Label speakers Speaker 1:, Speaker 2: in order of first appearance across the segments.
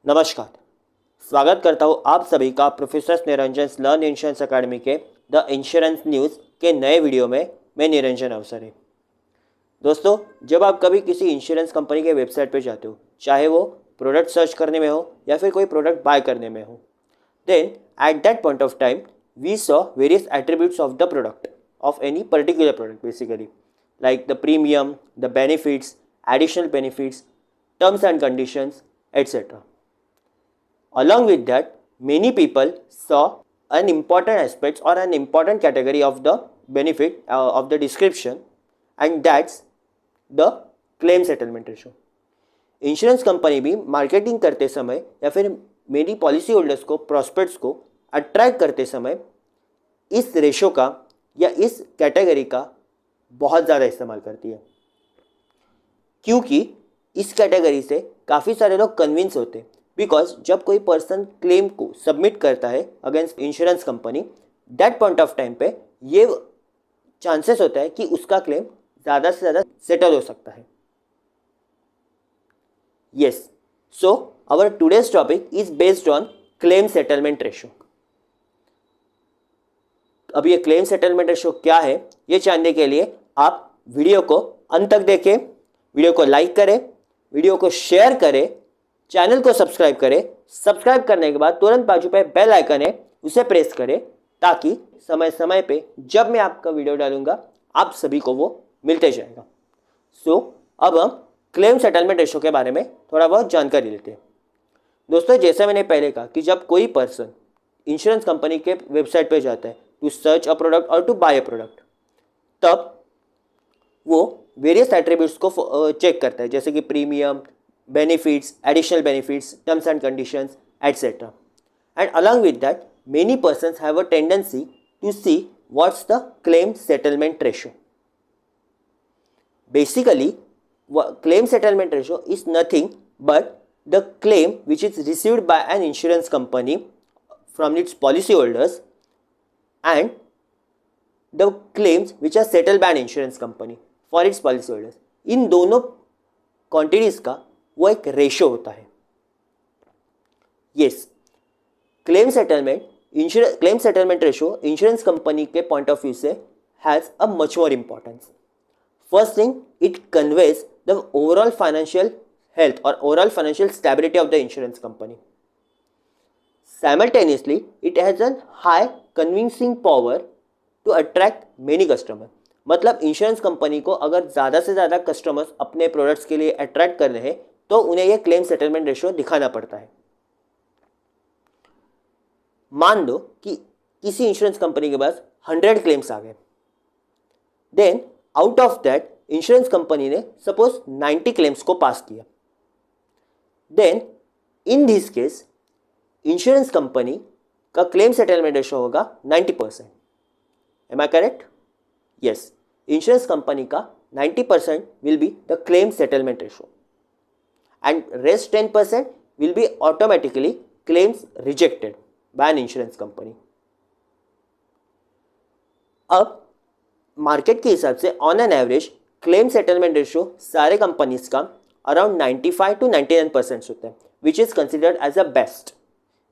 Speaker 1: नमस्कार। स्वागत करता हूँ आप सभी का professor Niranjan learn insurance academy के द इंश्योरेंस न्यूज़ के नए वीडियो में। मैं निरंजन अवसरी। दोस्तों, जब आप कभी किसी इंश्योरेंस कंपनी के वेबसाइट पर जाते हो, चाहे वो प्रोडक्ट सर्च करने में हो या फिर कोई प्रोडक्ट बाय करने में हो, then at that point of time we saw various attributes of the product of any particular product, basically like the premium, the benefits, additional benefits, terms and conditions, etc. Along with that, many people saw an important aspect or an important category of the benefit of the description, and that's the claim settlement ratio. Insurance company भी marketing करते समय या फिर मेरी policy holders को, prospects को attract करते समय इस रेशो का या इस कैटेगरी का बहुत ज़्यादा इस्तेमाल करती है, क्योंकि इस कैटेगरी से काफ़ी सारे लोग कन्विंस होते हैं। बिकॉज जब कोई पर्सन क्लेम को सबमिट करता है against insurance company, that point of time पे ये चांसेस होता है कि उसका क्लेम ज़्यादा से ज़्यादा सेटल हो सकता है। Yes, so our today's topic is based on claim settlement ratio. अब ये क्लेम सेटलमेंट रेशो क्या है, ये जानने के लिए आप वीडियो को अंत तक देखें, वीडियो को लाइक करें, वीडियो को शेयर करें, चैनल को सब्सक्राइब करें। सब्सक्राइब करने के बाद तुरंत बाजू पे बेल आइकन है, उसे प्रेस करें ताकि समय समय पे जब मैं आपका वीडियो डालूंगा आप सभी को वो मिलते जाएगा। अब हम क्लेम सेटलमेंट रेशो के बारे में थोड़ा बहुत जानकारी लेते हैं। दोस्तों, जैसे मैंने पहले कहा कि जब कोई पर्सन इंश्योरेंस कंपनी के वेबसाइट पे जाता है टू सर्च अ प्रोडक्ट और टू बाय अ प्रोडक्ट, तब वो वेरियस एट्रीब्यूट्स को चेक करता है, जैसे कि premium, benefits, additional benefits, terms and conditions, etc. And along with that, many persons have a tendency to see what's the claim settlement ratio. Basically, claim settlement ratio is nothing but the claim which is received by an insurance company from its policyholders and the claims which are settled by an insurance company for its policyholders. इन दोनों quantities का वो एक ratio होता है। Yes, claim settlement ratio insurance company के point of view से has a much more importance. First thing, it conveys the overall financial health और overall financial stability of the insurance company. Simultaneously it has an high convincing power to attract many customer. मतलब insurance company को अगर ज़्यादा से ज़्यादा customers अपने products के लिए अट्रैक्ट करने हैं तो उन्हें यह क्लेम सेटलमेंट रेशो दिखाना पड़ता है। मान लो कि किसी इंश्योरेंस कंपनी के पास 100 क्लेम्स आ गए, then out of that insurance company ने सपोज 90 क्लेम्स को पास किया, then in this case insurance company का क्लेम सेटलमेंट रेशो होगा 90%। Am I correct? Yes, insurance company का 90% will be the claim settlement ratio and rest 10% will be automatically claims rejected by an insurance company. अब market के हिसाब से on an average claim settlement ratio सारे companies का around 95 to 99% होता है, which is considered as a best.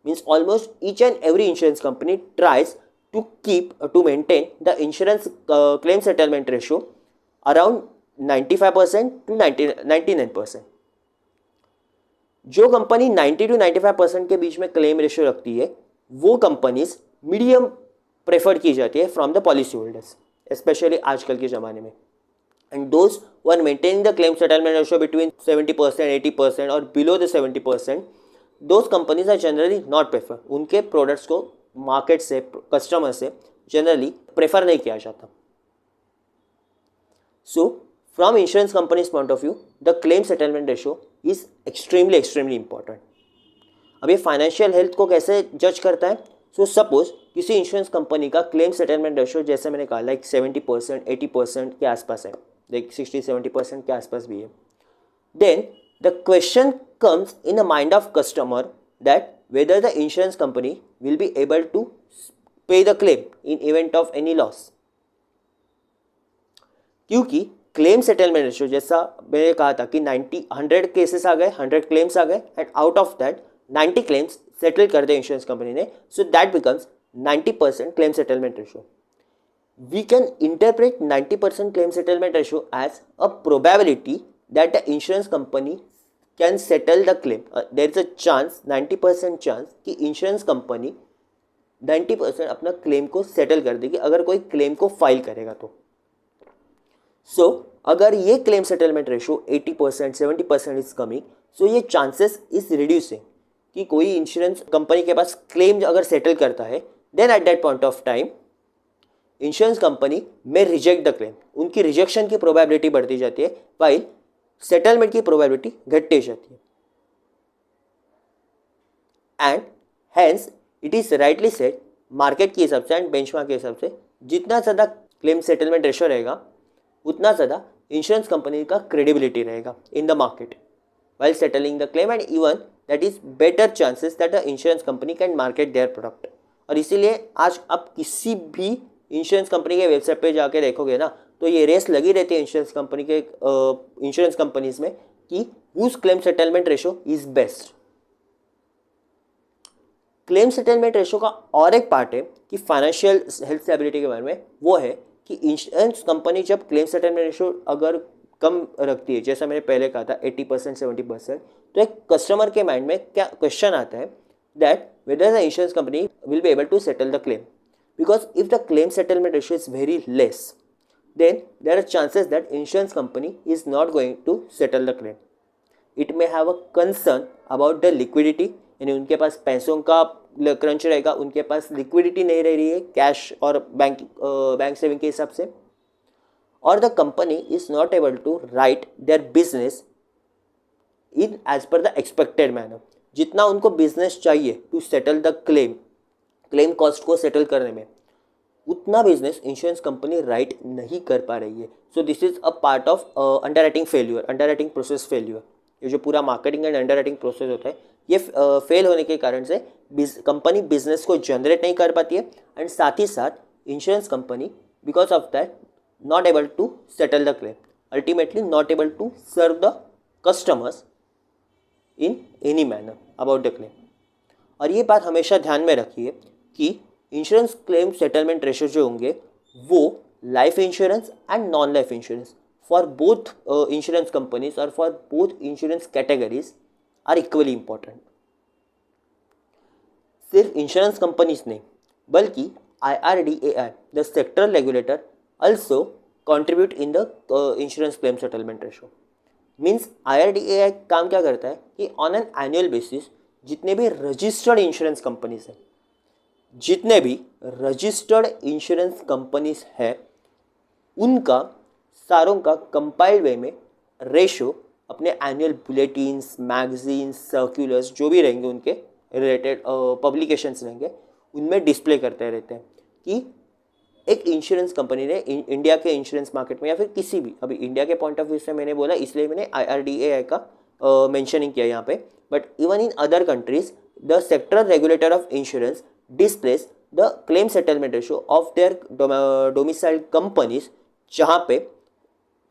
Speaker 1: Means almost each and every insurance company tries to maintain the insurance claim settlement ratio around 95% to 99%। जो company 90 to 95% के बीच में claim ratio रखती है वो कंपनीज मीडियम प्रेफर्ड की जाती है from the policy holders, specially आजकल के ज़माने में। And those who are maintaining the claim settlement ratio between 70%, 80% और below the 70%, those companies are generally not prefer. उनके प्रोडक्ट्स को मार्केट से, कस्टमर से जनरली प्रेफर नहीं किया जाता। So from insurance companies point of view the claim settlement ratio is extremely important. अब ये फाइनेंशियल हेल्थ को कैसे जज करता है? सो सपोज किसी इंश्योरेंस कंपनी का क्लेम सेटलमेंट रेशो, जैसे मैंने कहा, लाइक 70%, 80% के आसपास है, लाइक 60-70% के आसपास भी है, then the question comes in the mind of customer that whether the insurance company will be able to pay the claim in event of any loss। क्योंकि क्लेम सेटलमेंट रेशियो, जैसा मैंने कहा था कि 100 केसेस आ गए, 100 क्लेम्स आ गए, and out of that 90 claims settle कर दे इंश्योरेंस कंपनी ने, so that becomes 90% claim settlement ratio. We can interpret 90% claim settlement ratio as a probability that the insurance company can settle the claim. There is a chance, 90% chance कि insurance company 90% अपना claim को settle कर देगी अगर कोई claim को file करेगा तो. सो अगर ये claim settlement ratio 80% 70% is coming, so ये चांसेस इज रिड्यूसिंग कि कोई इंश्योरेंस कंपनी के पास क्लेम अगर सेटल करता है, then at that point of time insurance company में रिजेक्ट द क्लेम. उनकी रिजेक्शन की प्रोबेबिलिटी बढ़ती जाती है, वाइल सेटलमेंट की प्रोबेबिलिटी घटती जाती है. And hence it is rightly said, market के हिसाब से एंड बेंचमार्क के हिसाब से जितना ज़्यादा क्लेम सेटलमेंट रेशो रहेगा उतना ज़्यादा इंश्योरेंस कंपनी का क्रेडिबिलिटी रहेगा in the market while settling the claim, and even that is better chances that the insurance company can market their product. और इसीलिए आज आप किसी भी इंश्योरेंस कंपनी के वेबसाइट पे जाके देखोगे ना, तो ये रेस लगी रहती है इंश्योरेंस कंपनी के इंश्योरेंस कंपनीज में कि whose claim settlement ratio is best. Claim settlement ratio का और एक पार्ट है कि फाइनेंशियल हेल्थ स्टेबिलिटी के बारे में, वो है कि इंश्योरेंस कंपनी जब क्लेम सेटलमेंट रेशो अगर कम रखती है, जैसा मैंने पहले कहा था 80% 70%, तो एक कस्टमर के माइंड में क्या क्वेश्चन आता है that whether the insurance company will be able to settle the claim. Because if the claim settlement ratio is very less, then there are chances that insurance company is not going to settle the claim. It may have a concern about the liquidity, यानी उनके पास पैसों का crunch रहेगा, उनके पास liquidity नहीं रह रही है कैश और बैंक सेविंग के हिसाब से, और the company is not able to write their business in as per the expected manner. जितना उनको बिजनेस चाहिए to settle the claim cost को सेटल करने में, उतना बिजनेस इंश्योरेंस कंपनी राइट नहीं कर पा रही है. So this is a part of underwriting failure, underwriting process failure. ये जो पूरा मार्केटिंग एंड अंडरराइटिंग प्रोसेस होता है, ये फेल होने के कारण से कंपनी बिजनेस को जनरेट नहीं कर पाती है, एंड साथ ही साथ insurance company because of that not able to settle the claim, ultimately not able to serve the customers in any manner about the claim. और ये बात हमेशा ध्यान में रखिए कि इंश्योरेंस क्लेम सेटलमेंट रेशो जो होंगे वो life insurance and non life insurance for both insurance companies और for both insurance categories are equally important. सिर्फ इंश्योरेंस कंपनीज नहीं बल्कि IRDAI the sectoral regulator also contribute in the insurance claim settlement ratio. Means IRDAI काम क्या करता है कि on an annual basis जितने भी रजिस्टर्ड इंश्योरेंस कंपनीज हैं, जितने भी रजिस्टर्ड इंश्योरेंस कंपनीज हैं, उनका सारों का कंपाइल्ड वे में रेशो अपने एनुअल बुलेटिन्स, मैगजीन्स, सर्कुलर्स जो भी रहेंगे उनके रिलेटेड पब्लिकेशंस रहेंगे, उनमें डिस्प्ले करते रहते हैं कि एक इंश्योरेंस कंपनी ने इंडिया के इंश्योरेंस मार्केट में या फिर किसी भी, अभी इंडिया के पॉइंट ऑफ व्यू से मैंने बोला इसलिए मैंने IRDAI का मेंशनिंग किया यहाँ पे, but even in other countries the sectoral regulator of insurance displace the claim settlement ratio of their domiciled companies, जहाँ पे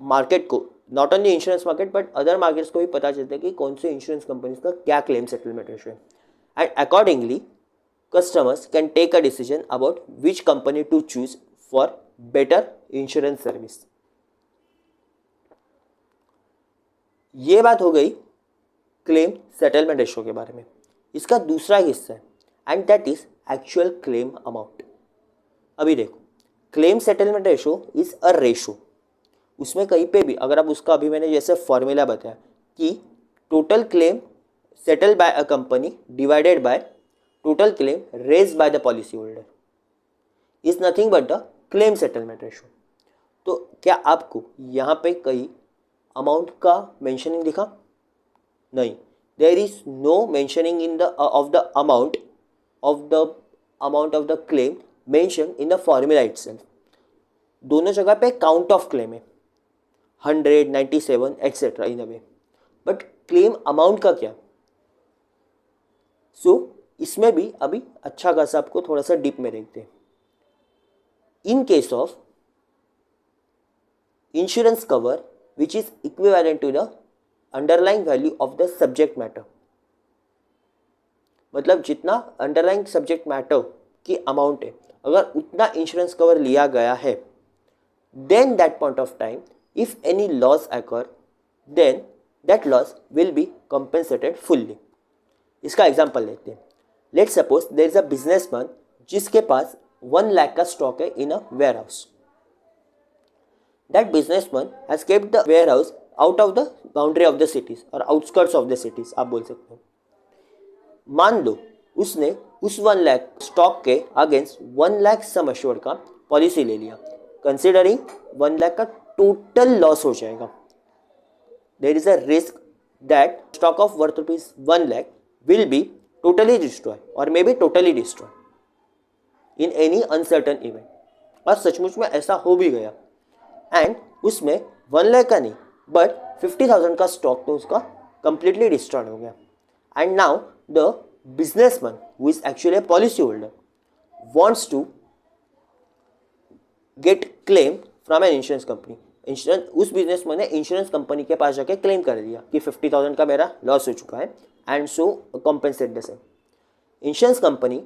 Speaker 1: मार्केट को not only insurance market but other markets को भी पता चलता है कि कौन से इंश्योरेंस कंपनीज का क्या क्लेम सेटलमेंट रेशो है, and accordingly customers can take a decision about which company to choose for better insurance service. ये बात हो गई क्लेम सेटलमेंट रेशो के बारे में. इसका दूसरा हिस्सा है and that is actual claim amount. अभी देखो, claim settlement ratio is a ratio. उसमें कहीं पे भी अगर आप उसका, अभी मैंने जैसे फॉर्मूला बताया कि total claim settle by a company divided by total claim raised by the policy holder is nothing but the claim settlement ratio. तो क्या आपको यहाँ पे कहीं अमाउंट का मेंशनिंग दिखा? नहीं, there is no mentioning in the of the amount of the claim mentioned in the formula itself. दोनों जगह पे काउंट ऑफ क्लेम है 100, 97 etcetera in a way, but claim amount का क्या? सो इसमें भी अभी अच्छा खासा आपको थोड़ा सा डीप में देखते हैं. In case of insurance cover which is equivalent to the underlying value of the subject matter, मतलब जितना अंडरलाइंग सब्जेक्ट मैटर की अमाउंट है, अगर उतना इंश्योरेंस कवर लिया गया है, then that point of time if any loss occur, then that loss will be compensated fully. इसका एग्जांपल लेते हैं। Let's suppose there is a businessman जिसके पास 1 लाख का स्टॉक है in a ware house. That businessman has kept the warehouse out of the boundary of the cities और outskirts of the cities, आप बोल सकते हो। मान लो उसने उस 1 लाख स्टॉक के अगेंस्ट 1 लाख सम एश्योर्ड का पॉलिसी ले लिया, कंसिडरिंग 1 लाख का टोटल लॉस हो जाएगा। There is a risk that stock of worth rupees 1 lakh will be totally destroyed or may be totally destroyed in any uncertain event। और सचमुच में ऐसा हो भी गया एंड उसमें 1 लाख का नहीं बट 50,000 का स्टॉक तो उसका कंप्लीटली डिस्ट्रॉयड हो गया। And now the businessman who is actually a policy holder wants to get claim from an insurance company. उस बिजनेसमैन ने इंश्योरेंस कंपनी के पास जाके क्लेम कर दिया कि 50,000 का मेरा लॉस हो चुका है and so compensate the same. Insurance company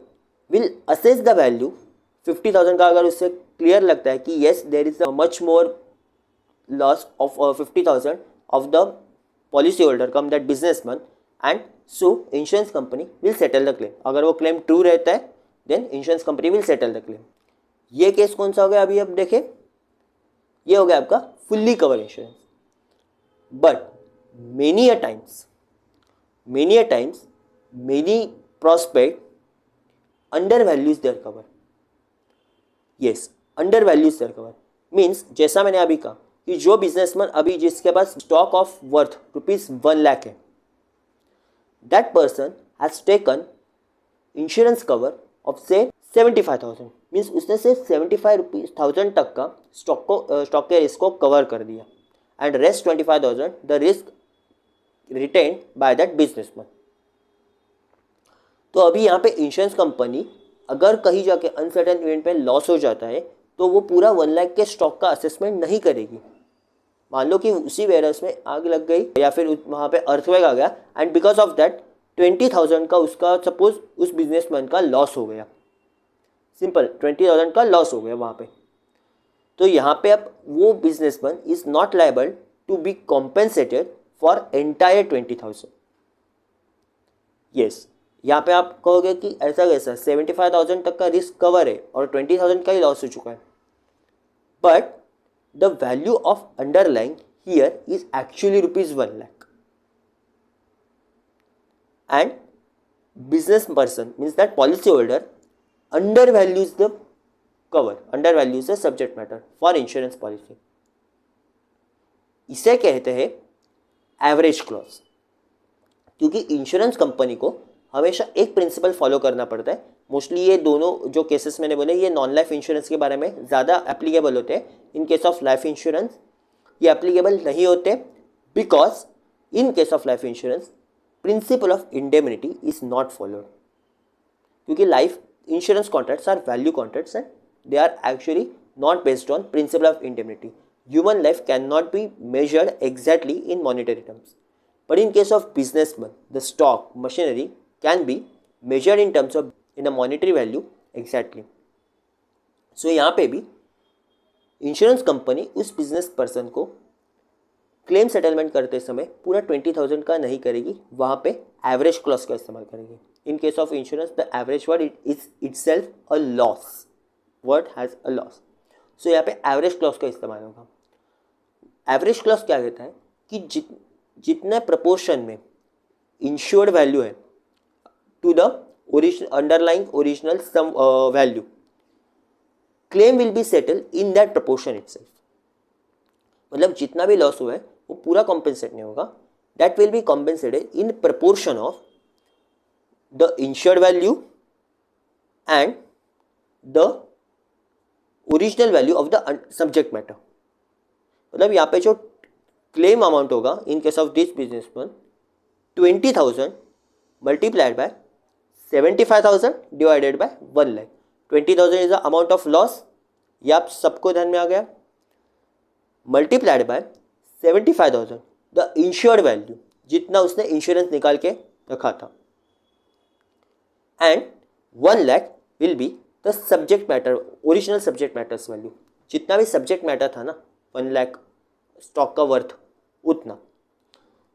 Speaker 1: will assess the value 50,000 का। अगर उससे क्लियर लगता है कि yes there is a much more loss of 50,000 of the policy holder cum that businessman, and so insurance company will settle the claim. अगर वो claim true रहता है then insurance company will settle the claim. ये case कौन सा हो गया अभी अब देखें, ये हो गया आपका fully cover insurance. But many a times many prospect undervalues their cover। yes, undervalues their cover means जैसा मैंने अभी कहा कि जो बिजनेसमैन अभी जिसके पास stock of worth rupees 1 lakh है, that person has taken insurance cover of से 75,000 मीन्स उसने से 75,000 तक का स्टॉक के रिस्क को कवर कर दिया and rest 25,000 the risk retained by that businessman. तो अभी यहाँ पे इंश्योरेंस कंपनी अगर कहीं जाके अनसर्टेन इवेंट पे लॉस हो जाता है तो वो पूरा 1 लाख के स्टॉक का असेसमेंट नहीं करेगी। मान लो कि उसी वेयरहाउस में आग लग गई या फिर वहाँ पे अर्थक्वेक आ गया एंड बिकॉज ऑफ दैट 20,000 का उसका सपोज उस बिजनेसमैन का लॉस हो गया, सिंपल 20,000 का लॉस हो गया वहाँ पे। तो यहाँ पे अब वो businessman is not liable to be compensated for entire 20,000। Yes, यहाँ पे आप कहोगे कि ऐसा कैसा 75,000 तक का रिस्क कवर है और 20,000 का ही लॉस हो चुका है, but the value of underlying here is actually rupees 1 lakh and business person means that policy holder undervalues the cover, undervalues the subject matter for insurance policy। इसे कहते हैं एवरेज क्लॉज। क्योंकि इंश्योरेंस कंपनी को हमेशा एक प्रिंसिपल फॉलो करना पड़ता है। मोस्टली ये दोनों जो केसेस मैंने बोले ये नॉन लाइफ इंश्योरेंस के बारे में ज़्यादा एप्लीकेबल होते हैं। In case of life insurance ये एप्लीकेबल नहीं होते because in case of life insurance principle of indemnity is not followed. क्योंकि life insurance contracts are value contracts and they are actually not based on principle of indemnity। Human life cannot be measured exactly in monetary terms, but in case of businessman the stock machinery can be measured in terms of in a monetary value exactly। so यहाँ पे भी insurance company उस business person को claim settlement करते समय पूरा 20,000 का नहीं करेगी, वहाँ पे एवरेज क्लॉज का इस्तेमाल करेगी। In case of insurance, the average word is itself a loss. Word has a loss. So यहाँ पे average clause का इस्तेमाल होगा। Average clause क्या कहता है कि जितने proportion में insured value है to the underlying original sum value, claim will be settled in that proportion itself। मतलब जितना भी लॉस हुआ है वो पूरा कॉम्पेंसेट नहीं होगा, that will be compensated in proportion of the insured value and the original value of the subject matter। मतलब यहाँ पे जो क्लेम अमाउंट होगा इन case of this businessman 20,000 multiplied by 75,000 divided by 1 lakh. 20,000 is the amount of loss, ये आप सबको ध्यान में आ गया, multiplied by 75,000 the insured value जितना उसने इंश्योरेंस निकाल के रखा था। And 1 lakh will be the subject matter, original subject matters value. जितना भी सब्जेक्ट मैटर था ना 1 लाख स्टॉक का वर्थ उतना।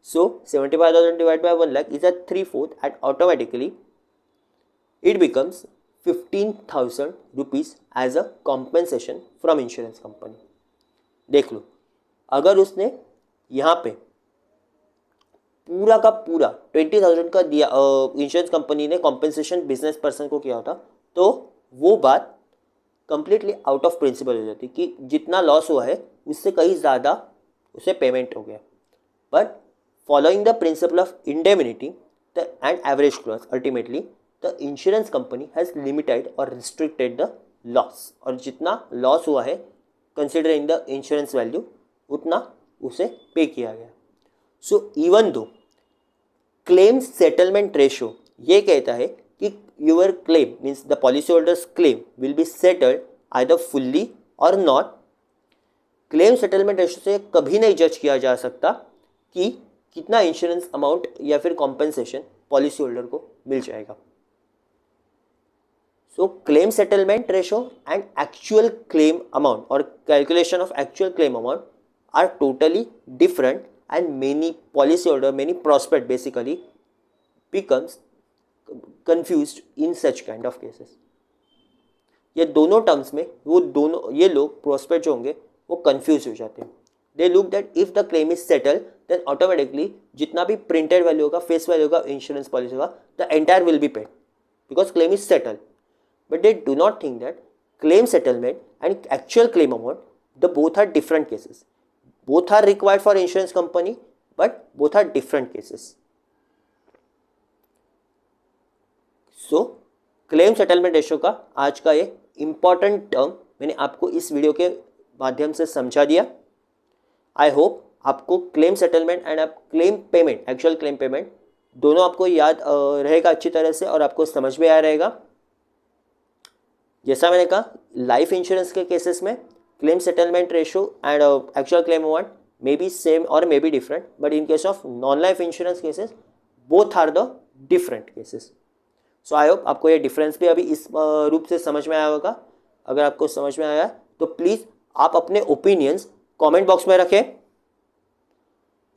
Speaker 1: So 75,000 divide by 1 lakh is a 3/4 and automatically it becomes 15,000 rupees as a compensation from insurance company. देख लो, अगर उसने यहाँ पे पूरा का पूरा 20,000 का दिया, इंश्योरेंस कंपनी ने कॉम्पेंसेशन बिजनेस पर्सन को किया होता, तो वो बात कंप्लीटली आउट ऑफ प्रिंसिपल हो जाती कि जितना लॉस हुआ है उससे कहीं ज़्यादा उसे पेमेंट हो गया। But following the principle of indemnity and average clause, ultimately the insurance company has limited और रिस्ट्रिक्टेड द लॉस, और जितना लॉस हुआ है कंसिडरिंग द इंश्योरेंस वैल्यू उतना उसे पे किया गया। So even though claim settlement ratio ये कहता है कि your claim means the policy holders claim will be settled either fully और नॉट, क्लेम सेटलमेंट रेशो से कभी नहीं जज किया जा सकता कि कितना इंश्योरेंस अमाउंट या फिर कॉम्पेंसेशन पॉलिसी होल्डर को मिल जाएगा। So claim settlement ratio and actual claim amount और calculation of actual claim amount are totally different and many policyholder, many prospect basically becomes confused in such kind of cases। ये दोनों terms में वो दोनों ये लोग प्रोस्पेक्ट जो होंगे वो कंफ्यूज हो जाते हैं। They look that if the claim is settle then automatically जितना भी प्रिंटेड वैल्यू होगा, फेस वैल्यू होगा इंश्योरेंस पॉलिसी होगा, the entire will be paid because claim is settle. But they do not think that claim settlement and actual claim amount the both are different cases. Both are required for insurance company, but both are different cases. So, claim settlement ratio का आज का ये important term मैंने आपको इस video के माध्यम से समझा दिया। I hope आपको claim settlement and claim payment, actual claim payment दोनों आपको याद रहेगा अच्छी तरह से और आपको समझ में आ रहेगा। जैसा मैंने कहा, लाइफ इंश्योरेंस के केसेस में claim settlement ratio and actual claim amount may be same or may be different, but in case of non-life insurance cases both are the different cases। So I hope आपको ये difference भी अभी इस रूप से समझ में आया होगा। अगर आपको समझ में आया तो प्लीज़ आप अपने ओपिनियंस कमेंट बॉक्स में रखें।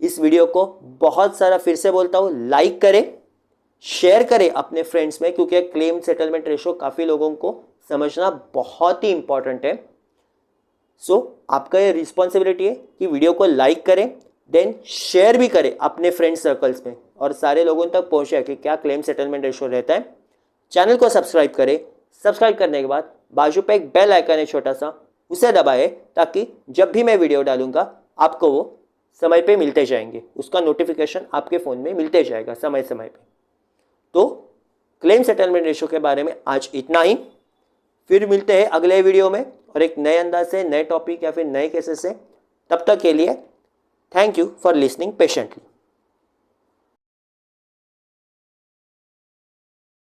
Speaker 1: इस वीडियो को बहुत सारा, फिर से बोलता हूँ, लाइक करें, शेयर करें अपने फ्रेंड्स में, क्योंकि क्लेम सेटलमेंट रेशो काफ़ी लोगों को समझना बहुत ही इंपॉर्टेंट है। सो आपका ये रिस्पॉन्सिबिलिटी है कि वीडियो को लाइक करें, देन शेयर भी करें अपने फ्रेंड सर्कल्स में और सारे लोगों तक पहुंचे कि क्या क्लेम सेटलमेंट रेशो रहता है। चैनल को सब्सक्राइब करें। सब्सक्राइब करने के बाद बाजू पे एक बेल आइकन है छोटा सा, उसे दबाएं ताकि जब भी मैं वीडियो डालूंगा आपको वो समय पे मिलते जाएंगे, उसका नोटिफिकेशन आपके फ़ोन में मिलते जाएगा समय समय पे। तो क्लेम सेटलमेंट रेशो के बारे में आज इतना ही। फिर मिलते हैं अगले वीडियो में और एक नए अंदाज से, नए टॉपिक या फिर नए केसेस से। तब तक के लिए thank you for listening patiently.